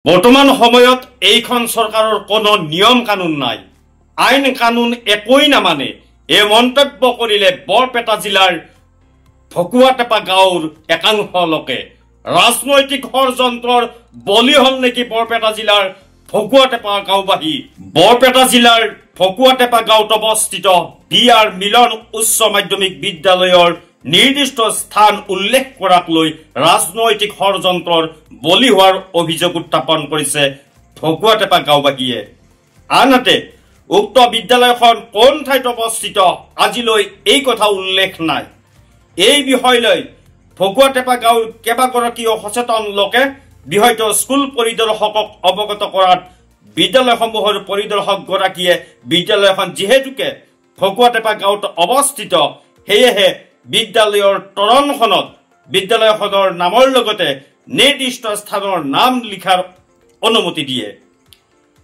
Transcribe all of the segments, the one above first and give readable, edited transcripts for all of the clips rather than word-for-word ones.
বৰ্তমান সময়ত এইখন চৰকাৰৰ কোনো নিয়ম কানুন নাই, আইন কানুন একোই নামানে। এই মন্তব্য কৰিলে বৰপেটা জিলাৰ ভকুৱাটেপা গাঁৱৰ একাংশ লোকে। ৰাজনৈতিক ষড়যন্ত্ৰৰ বলি হল নেকি বৰপেটা জিলাৰ ভকুৱাটেপা গাঁওবাসী? বৰপেটা জিলাৰ ভকুৱাটেপা গাঁৱত অৱস্থিত বি.আৰ. মিলন উচ্চ মাধ্যমিক বিদ্যালয়ৰ নিৰ্দিষ্ট স্থান উল্লেখ কৰাক লৈ ৰাজনৈতিক ষড়যন্ত্ৰৰ বলি হোৱাৰ অভিযোগ উত্থাপন কৰিছে ভকুৱাটেপা গাঁওবাসীয়ে। আনহাতে উক্ত বিদ্যালয়খন কোন ঠাইত অৱস্থিত আজিলৈ এই কথা উল্লেখ নাই। এই বিষয় লৈ ভকুৱাটেপা গাঁৱৰ কেইবাগৰাকীও সচেতন লোকে বিষয়টো স্কুল পৰিদৰ্শকক অৱগত কৰাত বিদ্যালয়সমূহৰ পৰিদৰ্শকগৰাকীয়ে বিদ্যালয়খন যিহেতুকে ভকুৱাটেপা গাঁৱত অৱস্থিত, সেয়েহে বিদ্যালয়ৰ তৰণখনত বিদ্যালয়খনৰ নামৰ লগতে নিৰ্দিষ্ট স্থানৰ নাম লিখাৰ অনুমতি দিয়ে।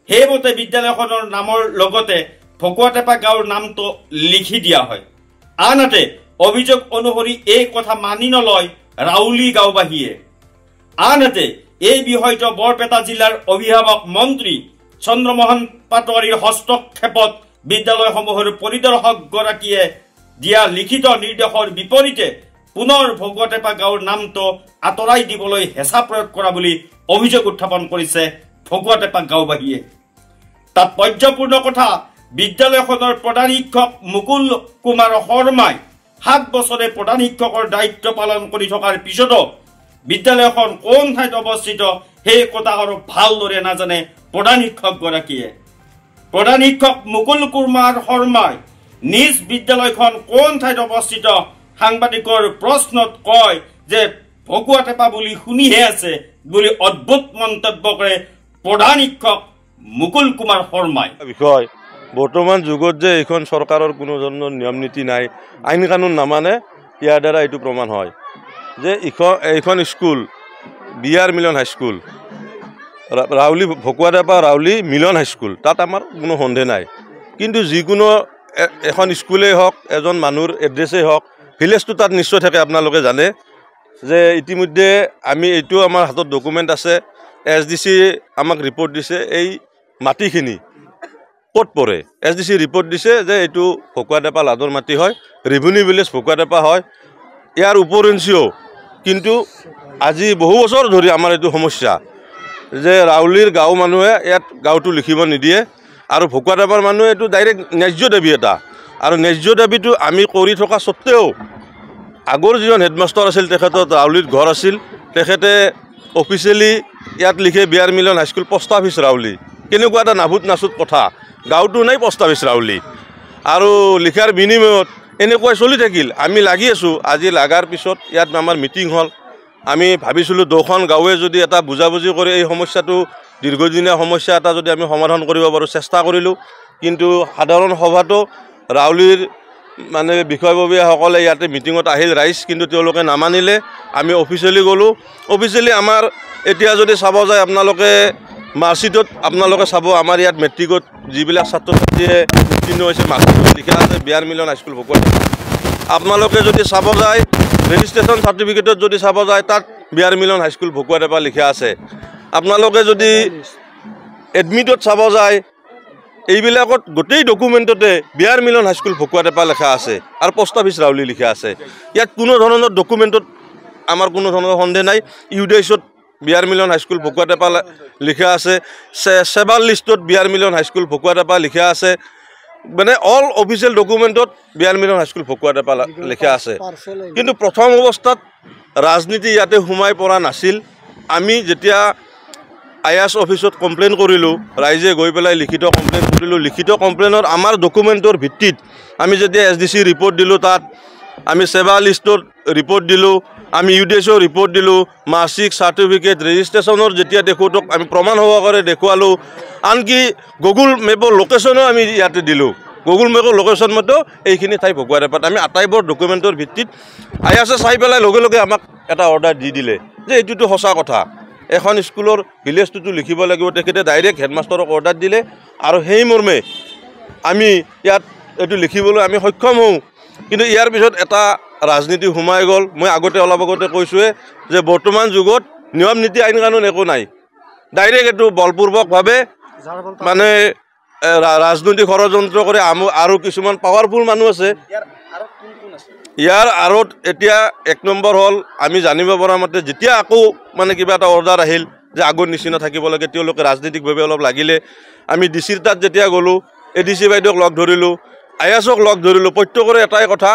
সেইমতে বিদ্যালয়খনৰ নামৰ লগতে ভকুৱাটেপা গাঁৱৰ নামটো লিখি দিয়া হয়। আনহাতে অভিযোগ অনুসৰি এই কথা মানি নলয় ৰাউলী গাঁওবাসীয়ে। আনহাতে এই বিষয়টো বৰপেটা জিলাৰ অভিভাৱক মন্ত্ৰী চন্দ্ৰমোহন পাটোৱাৰীৰ হস্তক্ষেপত বিদ্যালয়সমূহৰ পৰিদৰ্শকগৰাকীয়ে দিয়া লিখিত নিৰ্দেশৰ বিপৰীতে পুনৰ ভকুৱাটেপা গাঁৱৰ নামটো আঁতৰাই দিবলৈ হেঁচা প্ৰয়োগ কৰা বুলি অভিযোগ উত্থাপন কৰিছে ভকুৱাটেপা গাঁওবাসীয়ে। তাৎপৰ্যপূৰ্ণ কথা, বিদ্যালয়খনৰ প্ৰধান শিক্ষক মুকুল কুমাৰ শৰ্মাই 7 বছৰে প্ৰধান শিক্ষকৰ দায়িত্ব পালন কৰি থকাৰ পিছতো বিদ্যালয়খন কোন ঠাইত অৱস্থিত সেই কথা আৰু ভালদৰে নাজানে প্ৰধান শিক্ষকগৰাকীয়ে। প্ৰধান শিক্ষক মুকুল কুমাৰ শৰ্মাই নিজ বিদ্যালয়খন কোন ঠাইত অৱস্থিত সাংবাদিকৰ প্ৰশ্নত কয় যে ভকুৱাটেপা বুলি শুনিহে আছে বুলি অদ্ভুত মন্তব্য কৰে প্ৰধান শিক্ষক মুকুল কুমাৰ শৰ্মাই। বিষয় বৰ্তমান যুগত যে এইখন চৰকাৰৰ কোনো ধৰণৰ নিয়ম নীতি নাই, আইন কানুন নামানে, ইয়াৰ দ্বাৰা এইটো প্ৰমাণ হয় যে এইখন স্কুল বি.আৰ. মিলন হাইস্কুল, ৰাউলী ভকুৱাটেপা ৰাউলী মিলন হাইস্কুল, তাত আমাৰ কোনো সন্দেহ নাই। কিন্তু যিকোনো এখন স্কুলেই হওক, এজন মানুহৰ এড্ৰেছেই হওক, ভিলেজটো তাত নিশ্চয় থাকে। আপোনালোকে জানে যে ইতিমধ্যে আমি এইটো আমাৰ হাতত ডকুমেণ্ট আছে, SDC আমাক ৰিপৰ্ট দিছে এই মাটিখিনি ক'ত পৰে। SDC ৰিপৰ্ট দিছে যে এইটো ভকুৱাটেপা লাডৰ মাটি হয়, ৰেভিনিউ ভিলেজ ভকুৱাটেপা হয়। ইয়াৰ উপৰিঞ্চিও কিন্তু আজি বহু বছৰ ধৰি আমাৰ এইটো সমস্যা যে ৰাউলীৰ গাঁও মানুহে ইয়াত গাঁওটো লিখিব নিদিয়ে আৰু ভকুৱাটেপাৰ মানুহে এইটো ডাইৰেক্ট ন্যায্য দাবী এটা, আৰু ন্যায্য দাবীটো আমি কৰি থকা স্বত্তেও আগৰ যিজন হেডমাষ্টাৰ আছিল তেখেতৰ ৰাউলীত ঘৰ আছিল, তেখেতে অফিচিয়েলি ইয়াত লিখে বি.আৰ. মিলন হাইস্কুল পোষ্ট অফিচ ৰাউলী। কেনেকুৱা এটা নাভুত নাচুত কথা, গাঁওটো নাই পোষ্ট অফিচ ৰাউলী, আৰু লিখাৰ বিনিময়ত এনেকুৱাই চলি থাকিল। আমি লাগি আছোঁ, আজি লাগাৰ পিছত ইয়াত আমাৰ মিটিং হ'ল। আমি ভাবিছিলোঁ 2খন গাঁৱে যদি এটা বুজাবুজি কৰি এই সমস্যাটো দীৰ্ঘদিনীয়া সমস্যা এটা যদি আমি সমাধান কৰিব পাৰোঁ, চেষ্টা কৰিলোঁ। কিন্তু সাধাৰণ সভাটো ৰাউলীৰ মানে বিষয়ববীয়াসকলে ইয়াতে মিটিঙত আহিল ৰাইজ, কিন্তু তেওঁলোকে নামানিলে। আমি অফিচিয়েলি গ'লোঁ। অফিচিয়েলি আমাৰ এতিয়া যদি চাব যায় আপোনালোকে মাৰ্কশ্বিটত আপোনালোকে চাব, আমাৰ ইয়াত মেট্ৰিকত যিবিলাক ছাত্ৰ ছাত্ৰীয়ে উত্তীৰ্ণ হৈছে মাৰ্কশ্বিটত লিখা আছে বি.আৰ. মিলন হাইস্কুল ভকুৱাটেপা। আপোনালোকে যদি চাব যায় ৰেজিষ্ট্ৰেশ্যন চাৰ্টিফিকেটত যদি চাব যায় তাত বি.আৰ. মিলন হাইস্কুল ভকুৱাটেপা লিখা আছে। আপোনালোকে যদি এডমিটত চাব যায় এইবিলাকত গোটেই ডকুমেণ্টতে বি.আৰ. মিলন হাইস্কুল ভকুৱাটেপা লেখা আছে আৰু পোষ্ট অফিচ ৰাউলী লিখা আছে। ইয়াত কোনো ধৰণৰ ডকুমেণ্টত আমাৰ কোনো ধৰণৰ সন্দেহ নাই। ইউডিএছত বি.আৰ. মিলন হাইস্কুল ভকুৱাটেপা লিখা আছে, চেবাল লিষ্টত বি.আৰ. মিলন হাইস্কুল ভকুৱাটেপা লিখা আছে, মানে অল অফিচিয়েল ডকুমেণ্টত বি.আৰ. মিলন হাইস্কুল ভকুৱাটেপা লিখা আছে। কিন্তু প্ৰথম অৱস্থাত ৰাজনীতি ইয়াতে সোমাই পৰা নাছিল। আমি যেতিয়া IAS অফিচত কমপ্লেইন কৰিলোঁ, ৰাইজে গৈ পেলাই লিখিত কমপ্লেইন কৰিলোঁ। লিখিত কমপ্লেইনৰ আমাৰ ডকুমেণ্টৰ ভিত্তিত আমি যেতিয়া SDC ৰিপৰ্ট দিলোঁ, তাত আমি চেবা লিষ্টৰ ৰিপৰ্ট দিলোঁ, আমি UDSৰ ৰিপৰ্ট দিলোঁ, মাৰ্কশ্বিট চাৰ্টিফিকেট ৰেজিষ্ট্ৰেশ্যনৰ যেতিয়া দেখোঁতক আমি প্ৰমাণ সহকাৰে দেখুৱালোঁ। আনকি গুগল মেপৰ লোকেশ্যনো আমি ইয়াতে দিলোঁ। গুগল মেপৰ লোকেশ্যন মতে এইখিনি ঠাই ভকুৱাটেপাত আমি আটাইবোৰ ডকুমেণ্টৰ ভিত্তিত IASে চাই পেলাই লগে লগে আমাক এটা অৰ্ডাৰ দি দিলে যে এইটোতো সঁচা কথা, এখন স্কুলৰ ভিলেজটোতো লিখিব লাগিব। তেখেতে ডাইৰেক্ট হেডমাষ্টাৰক অৰ্ডাৰ দিলে আৰু সেই মৰ্মে আমি ইয়াত এইটো লিখিবলৈ আমি সক্ষম হওঁ। কিন্তু ইয়াৰ পিছত এটা ৰাজনীতি সোমাই গ'ল। মই আগতে অলপ আগতে কৈছোঁৱে যে বৰ্তমান যুগত নিয়ম নীতি আইন কানুন একো নাই। ডাইৰেক্ট এইটো বলপূৰ্বকভাৱে মানে ৰাজনৈতিক ষড়যন্ত্ৰ কৰি আৰু কিছুমান পাৱাৰফুল মানুহ আছে। ইয়াৰ আঁৰত এতিয়া 1 নম্বৰ হ'ল আমি জানিব পৰা মতে যেতিয়া আকৌ মানে কিবা এটা অৰ্ডাৰ আহিল যে আগৰ নিচিনা থাকিব লাগে, তেওঁলোকে ৰাজনৈতিকভাৱে অলপ লাগিলে। আমি ডিচিৰ তাত যেতিয়া গ'লোঁ, ADC বাইদেউক লগ ধৰিলোঁ, IASক লগ ধৰিলোঁ, প্ৰত্যেকৰে এটাই কথা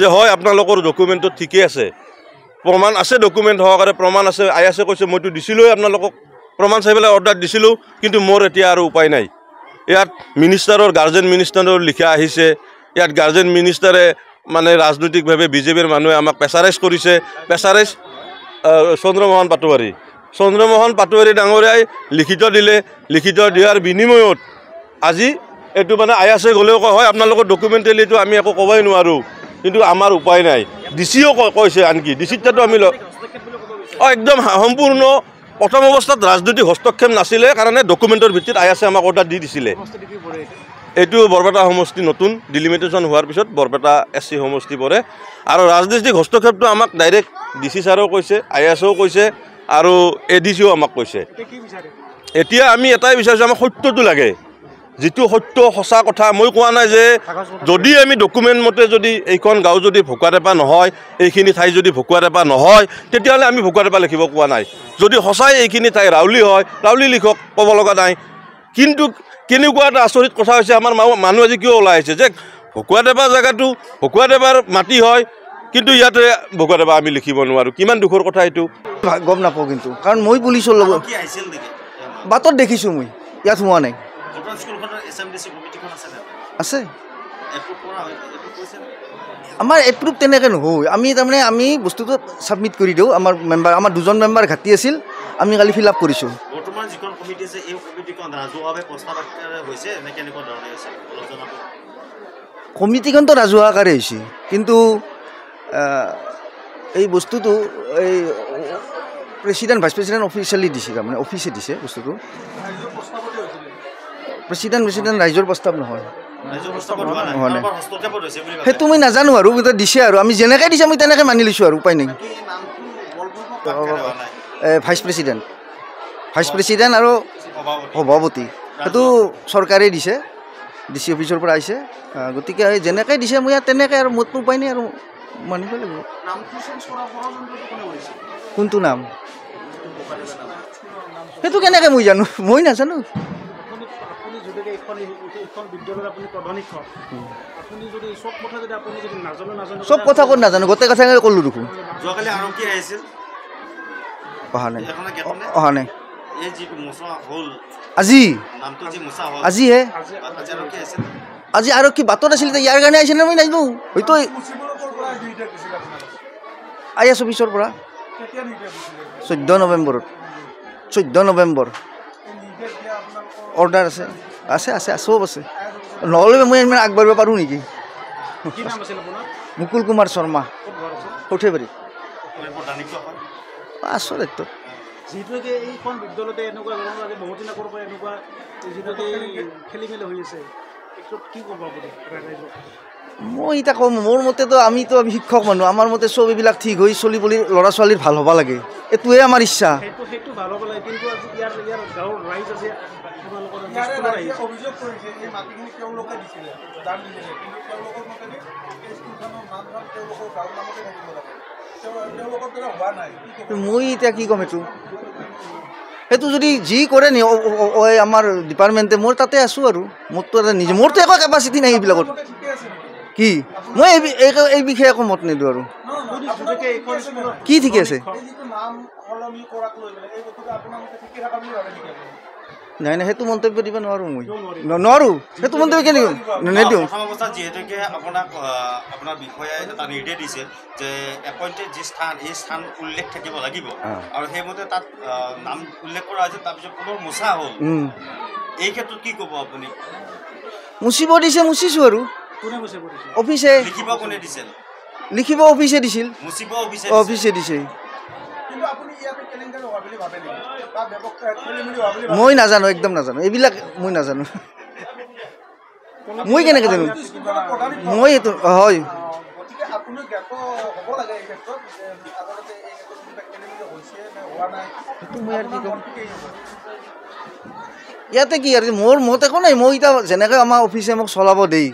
যে হয় আপোনালোকৰ ডকুমেণ্টত ঠিকেই আছে, প্ৰমাণ আছে, ডকুমেণ্ট সহকাৰে প্ৰমাণ আছে। IASে কৈছে মইতো দিছিলোঁৱে আপোনালোকক, প্ৰমাণ চাই পেলাই অৰ্ডাৰ দিছিলোঁ, কিন্তু মোৰ এতিয়া আৰু উপায় নাই। ইয়াত মিনিষ্টাৰৰ গাৰ্জেন মিনিষ্টাৰৰ লিখা আহিছে, ইয়াত গাৰ্জেন মিনিষ্টাৰে মানে ৰাজনৈতিকভাৱে বিজেপিৰ মানুহে আমাক প্ৰেছাৰাইজ কৰিছে। প্ৰেছাৰাইজ চন্দ্ৰমোহন পাটোৱাৰী ডাঙৰীয়াই লিখিত দিলে, লিখিত দিয়াৰ বিনিময়ত আজি এইটো মানে IASে গ'লেও কয় হয় আপোনালোকৰ ডকুমেণ্টেলিটো আমি একো ক'বই নোৱাৰোঁ, কিন্তু আমাৰ উপায় নাই। ডিচিও কৈছে, আনকি ডিচিৰ তাতো আমি একদম সম্পূৰ্ণ প্ৰথম অৱস্থাত ৰাজনৈতিক হস্তক্ষেপ নাছিলে কাৰণে ডকুমেণ্টৰ ভিত্তিত IASে আমাক অৰ্ডাৰ দি দিছিলে। এইটো বৰপেটা সমষ্টি নতুন ডিলিমিটেশ্যন হোৱাৰ পিছত বৰপেটা SC সমষ্টি পৰে। আৰু ৰাজনৈতিক হস্তক্ষেপটো আমাক ডাইৰেক্ট DC ছাৰেও কৈছে, IASেও কৈছে আৰু ADCও আমাক কৈছে। এতিয়া আমি এটাই বিচাৰিছোঁ, আমাক সত্যটো লাগে, যিটো সত্য সঁচা কথা। মই কোৱা নাই যে যদি আমি ডকুমেণ্ট মতে যদি এইখন গাঁও যদি ভকুৱাটেপা নহয়, এইখিনি ঠাই যদি ভকুৱাটেপা নহয়, তেতিয়াহ'লে আমি ভকুৱাটেপা লিখিব কোৱা নাই। যদি সঁচাই এইখিনি ঠাই ৰাউলি হয়, ৰাউলি লিখক, ক'ব লগা নাই। কিন্তু কেনেকুৱা এটা আচৰিত কথা হৈছে, আমাৰ মানুহ আজি কিয় ওলাই আহিছে যে ভকুৱাটেপা জেগাটো ভকুৱাটেপাৰ মাটি হয়, কিন্তু ইয়াতে ভকুৱাটেপা আমি লিখিব নোৱাৰোঁ। কিমান দুখৰ কথা এইটো। গম নাপাওঁ কিন্তু, কাৰণ মই পুলিচৰ লগত বাটত দেখিছোঁ, মই ইয়াত সোমোৱা নাই। আছে আমাৰ এপ্ৰুভ তেনেকৈ নহয়। আমি তাৰমানে আমি বস্তুটো ছাবমিট কৰি দিওঁ। আমাৰ মেম্বাৰ, আমাৰ 2জন মেম্বাৰ ঘাটি আছিল, আমি কালি ফিল আপ কৰিছোঁ। কমিটিখনতো ৰাজহুৱা আকাৰে হৈছে, কিন্তু এই বস্তুটো এই প্ৰেচিডেণ্ট ভাইচ প্ৰেচিডেণ্ট অফিচিয়েলি দিছে, তাৰমানে অফিচে দিছে বস্তুটো। প্ৰেচিডেণ্ট ৰাইজৰ প্ৰস্তাৱ নহয়, সেইটো মই নাজানো আৰু দিছে আৰু আমি যেনেকৈ দিছে আমি তেনেকৈ মানি লৈছোঁ আৰু উপায় নাই। ভাইচ প্ৰেচিডেণ্ট আৰু সভাপতি সেইটো চৰকাৰে দিছে, DC অফিচৰ পৰা আহিছে। গতিকে যেনেকৈ দিছে মই ইয়াত তেনেকৈ আৰু মোৰতো উপায় নাই আৰু মানিব লাগিব। কোনটো নাম সেইটো কেনেকৈ মই জানো, মই নাজানো। চব কথা ক'ত নাজানো, গোটেই কথা ক'লোঁ দেখোন। অহা নাই আজিহে আজি আৰক্ষী বাটত আছিল, ইয়াৰ কাৰণে আহিছে নে মই নাজানো। হয়তো IAS অফিচৰ পৰা 14 নৱেম্বৰ অৰ্ডাৰ আছে, চব আছে। নহ'লে মই ইমান আগবাঢ়িব পাৰোঁ নেকি? মুকুল কুমাৰ শৰ্মা, সৰ্থেবাৰী। আচৰিত এইখন বিদ্যালয়তে এনেকুৱা বহুত দিনৰ পৰা এনেকুৱা খেলি মেলি হৈ আছে, কি ক'ব আপুনি? মই এতিয়া ক'ম, মোৰ মতেতো আমিতো শিক্ষক মানুহ, আমাৰ মতে চব এইবিলাক ঠিক হৈ চলি পলি ল'ৰা ছোৱালীৰ ভাল হ'ব লাগে, এইটোৱে আমাৰ ইচ্ছা। মই এতিয়া কি ক'ম, সেইটো যদি যি কৰে নি আমাৰ ডিপাৰ্টমেণ্টে, মই তাতে আছোঁ আৰু মোৰতো এটা নিজে, মোৰতো একো কেপাচিটি নাই এইবিলাকত। কি মই এই বিষয়ে একো মত নিদিওঁ আৰু কি ঠিকে আছে। নাই নাই, সেইটো মন্তব্য দিব নোৱাৰোঁ, মই নোৱাৰোঁ, সেইটো মন্তব্য কেনেকৈ নিদিওঁ। যিহেতুকে আপোনাৰ বিষয়াই এটা নিৰ্দেশ দিছে যে এপইণ্টেড যি স্থান, এই স্থান উল্লেখ থাকিব লাগিব, আৰু সেইমতে তাত নাম উল্লেখ কৰা হৈছে, তাৰপিছত পুনৰ মোচা হ'ল। এই ক্ষেত্ৰত কি ক'ব আপুনি? মুচিব দিছে, মুচিছোঁ আৰু অফিচে লিখিব, কোনে দিছিল? লিখিব অফিচে দিছিল, অফিচে দিছে। মই নাজানো, একদম নাজানো, এইবিলাক মই নাজানো। মই কেনেকৈ জানো? মই এইটো হয় মই আৰু কি ক'ম। ইয়াতে কি আৰু মোৰ মত একো নাই মই এতিয়া যেনেকৈ আমাৰ অফিচে মোক চলাব দেই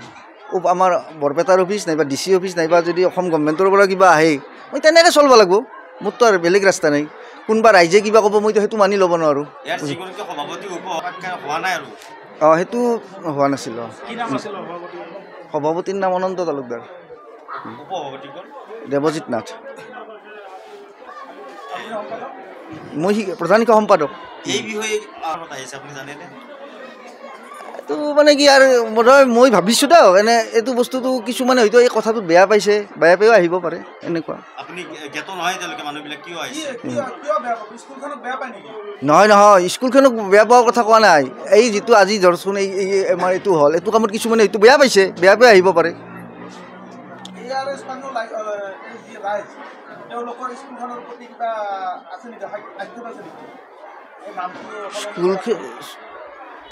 আমাৰ বৰপেটাৰ অফিচ নাইবা DC অফিচ নাইবা যদি অসম গভৰ্ণমেণ্টৰ পৰা কিবা আহে মই তেনেকৈ চলিব লাগিব মোৰতো আৰু বেলেগ ৰাস্তা নাই কোনোবা ৰাইজে কিবা ক'ব মইতো সেইটো মানি ল'ব নোৱাৰোঁ অঁ সেইটো হোৱা নাছিল সভাপতিৰ নাম অনন্ত তালুকদাৰ দেৱজিৎ নাথ মই প্ৰধান শিক্ষক সম্পাদক এইটো মানে কি আৰু মই ভাবিছোঁ দে এনে এইটো বস্তুটো কিছুমানে হয়তো এই কথাটো বেয়া পাইছে বেয়া পায়ো আহিব পাৰে এনেকুৱা নহয় স্কুলখনক বেয়া পোৱাৰ কথা কোৱা নাই এই যিটো আজি ধৰচোন এই আমাৰ এইটো হ'ল এইটো কামত কিছুমানে এইটো বেয়া পাইছে বেয়া পায়ো আহিব পাৰে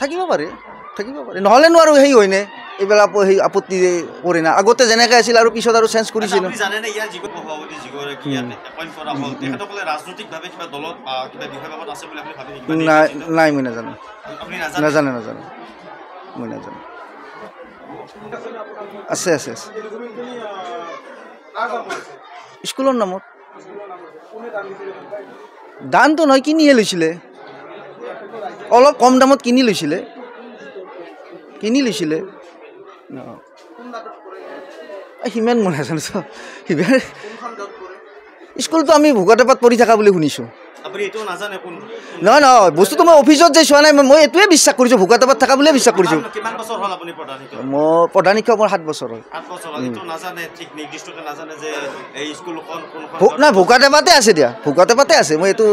থাকিব পাৰে নহ'লে নোৱাৰো সেই হয়নে এইবিলাক সেই আপত্তি কৰে না আগতে যেনেকৈ আছিল আৰু পিছত আৰু চেঞ্জ কৰিছিল নাই মই নাজানো মই নাজানো আছে স্কুলৰ নামত দানটো নহয় কিনিহে লৈছিলে অলপ কম দামত কিনি লৈছিলে সিমান মই নাজানো সিমান স্কুলটো আমি ভোগাটেপাত পঢ়ি থকা বুলি শুনিছোঁ নহয় বস্তুটো মই অফিচত যে চোৱা নাই মই এইটোৱে বিশ্বাস কৰিছোঁ ভোগাটেপাত থকা বুলিয়ে বিশ্বাস কৰিছোঁ মই প্ৰধান শিক্ষক মোৰ 7 বছৰ হ'ল নাই ভোগাটেপাতে আছে দিয়া ভোগাটেপাতে আছে মই এইটো